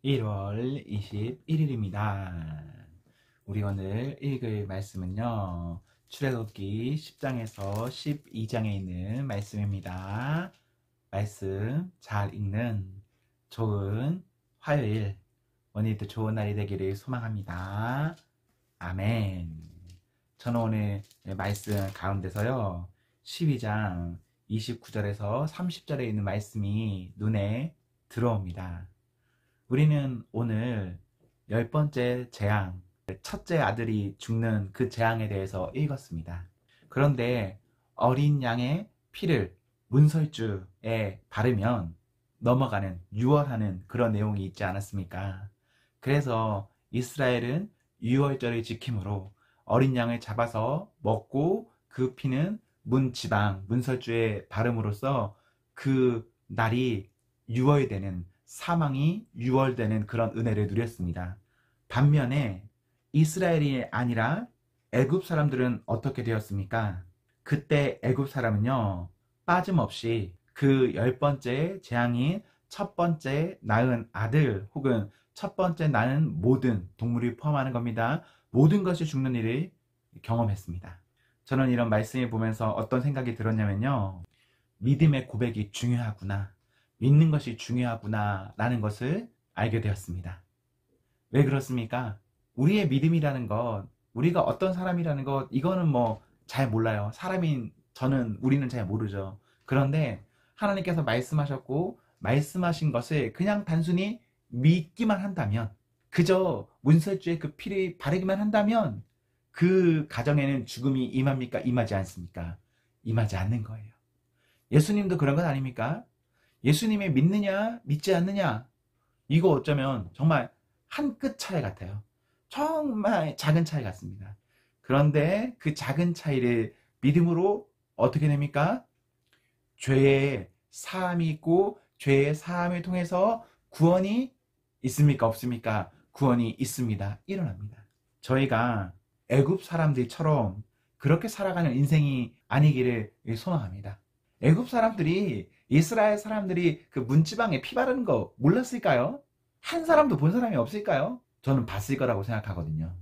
1월 21일입니다. 우리 오늘 읽을 말씀은요, 출애굽기 10장에서 12장에 있는 말씀입니다. 말씀 잘 읽는 좋은 화요일, 오늘도 좋은 날이 되기를 소망합니다. 아멘. 저는 오늘 말씀 가운데서요, 12장 29절에서 30절에 있는 말씀이 눈에 들어옵니다. 우리는 오늘 10번째 재앙, 첫째 아들이 죽는 그 재앙에 대해서 읽었습니다. 그런데 어린 양의 피를 문설주에 바르면 넘어가는, 유월하는 그런 내용이 있지 않았습니까? 그래서 이스라엘은 유월절을 지킴으로 어린 양을 잡아서 먹고 그 피는 문지방, 문설주에 바름으로써 그 날이 유월되는, 사망이 유월되는 그런 은혜를 누렸습니다. 반면에 이스라엘이 아니라 애굽 사람들은 어떻게 되었습니까? 그때 애굽 사람은요, 빠짐없이 그 10번째 재앙인 첫 번째 낳은 아들 혹은 첫 번째 낳은 모든 동물이 포함하는 겁니다. 모든 것이 죽는 일을 경험했습니다. 저는 이런 말씀을 보면서 어떤 생각이 들었냐면요, 믿음의 고백이 중요하구나, 믿는 것이 중요하구나 라는 것을 알게 되었습니다. 왜 그렇습니까? 우리의 믿음이라는 것, 우리가 어떤 사람이라는 것, 이거는 뭐 잘 몰라요. 사람인 우리는 잘 모르죠. 그런데 하나님께서 말씀하셨고 말씀하신 것을 그냥 단순히 믿기만 한다면, 그저 문설주에 그 피를 바르기만 한다면 그 가정에는 죽음이 임합니까? 임하지 않습니까? 임하지 않는 거예요. 예수님도 그런 건 아닙니까? 예수님을 믿느냐 믿지 않느냐, 이거 어쩌면 정말 한 끗 차이 같아요. 정말 작은 차이 같습니다. 그런데 그 작은 차이를 믿음으로 어떻게 됩니까? 죄의 사함이 있고 죄의 사함을 통해서 구원이 있습니까? 없습니까? 구원이 있습니다. 일어납니다. 저희가 애굽 사람들처럼 그렇게 살아가는 인생이 아니기를 소망합니다. 애굽 사람들이, 이스라엘 사람들이 그 문지방에 피 바르는 거 몰랐을까요? 한 사람도 본 사람이 없을까요? 저는 봤을 거라고 생각하거든요.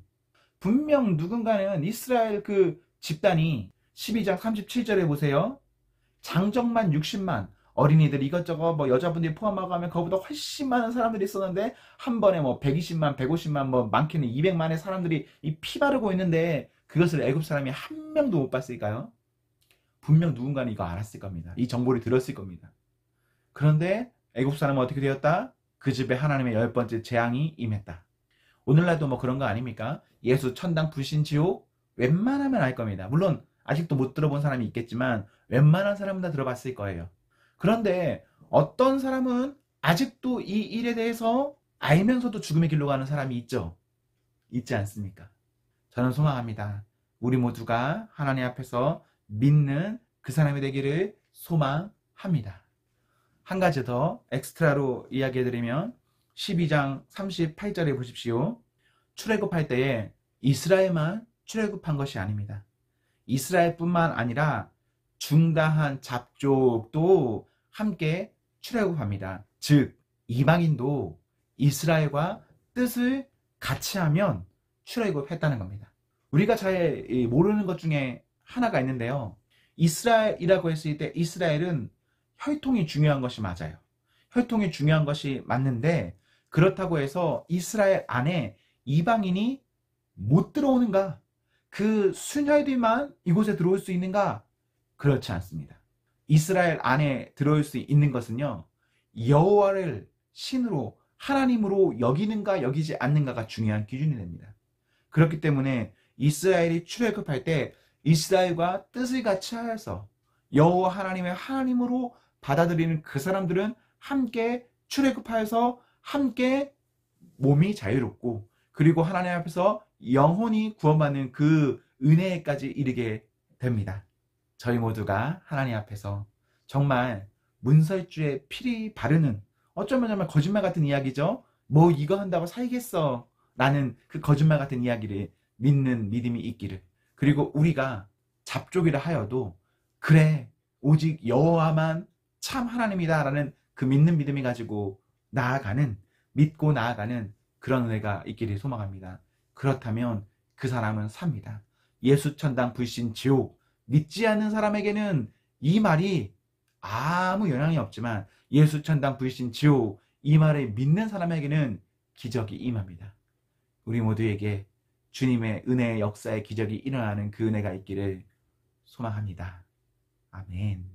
분명 누군가는 이스라엘 그 집단이 12장 37절에 보세요. 장정만 60만, 어린이들 이것저것 뭐 여자분들이 포함하고 하면 그거보다 훨씬 많은 사람들이 있었는데 한 번에 뭐 120만, 150만, 뭐 많게는 200만의 사람들이 이 피 바르고 있는데 그것을 애굽 사람이 한 명도 못 봤을까요? 분명 누군가는 이거 알았을 겁니다. 이 정보를 들었을 겁니다. 그런데 애굽 사람은 어떻게 되었다? 그 집에 하나님의 10번째 재앙이 임했다. 오늘날도 뭐 그런 거 아닙니까? 예수 천당 불신 지옥 웬만하면 알 겁니다. 물론 아직도 못 들어본 사람이 있겠지만 웬만한 사람은 다 들어봤을 거예요. 그런데 어떤 사람은 아직도 이 일에 대해서 알면서도 죽음의 길로 가는 사람이 있죠. 있지 않습니까? 저는 소망합니다. 우리 모두가 하나님 앞에서 믿는 그 사람이 되기를 소망합니다. 한 가지 더 엑스트라로 이야기해드리면 12장 38절에 보십시오. 출애굽할 때에 이스라엘만 출애굽한 것이 아닙니다. 이스라엘뿐만 아니라 중다한 잡족도 함께 출애굽합니다. 즉 이방인도 이스라엘과 뜻을 같이 하면 출애굽했다는 겁니다. 우리가 잘 모르는 것 중에 하나가 있는데요, 이스라엘이라고 했을 때 이스라엘은 혈통이 중요한 것이 맞아요. 혈통이 중요한 것이 맞는데 그렇다고 해서 이스라엘 안에 이방인이 못 들어오는가? 그 순혈들만 이곳에 들어올 수 있는가? 그렇지 않습니다. 이스라엘 안에 들어올 수 있는 것은요, 여호와를 신으로, 하나님으로 여기는가 여기지 않는가가 중요한 기준이 됩니다. 그렇기 때문에 이스라엘이 출애굽할 때 이스라엘과 뜻을 같이 하여서 여호와 하나님의 하나님으로 받아들이는 그 사람들은 함께 출애굽하여서 함께 몸이 자유롭고, 그리고 하나님 앞에서 영혼이 구원받는 그 은혜까지 이르게 됩니다. 저희 모두가 하나님 앞에서 정말 문설주에 피를 바르는, 어쩌면 정말 거짓말 같은 이야기죠. 뭐 이거 한다고 살겠어 라는 그 거짓말 같은 이야기를 믿는 믿음이 있기를, 그리고 우리가 잡족이라 하여도 그래 오직 여호와만 참 하나님이다 라는 그 믿는 믿음이 가지고 나아가는 믿고 나아가는 그런 은혜가 있기를 소망합니다. 그렇다면 그 사람은 삽니다. 예수 천당 불신 지옥 믿지 않는 사람에게는 이 말이 아무 영향이 없지만 예수 천당 불신 지옥 이 말을 믿는 사람에게는 기적이 임합니다. 우리 모두에게 주님의 은혜의 역사의 기적이 일어나는 그 은혜가 있기를 소망합니다. 아멘.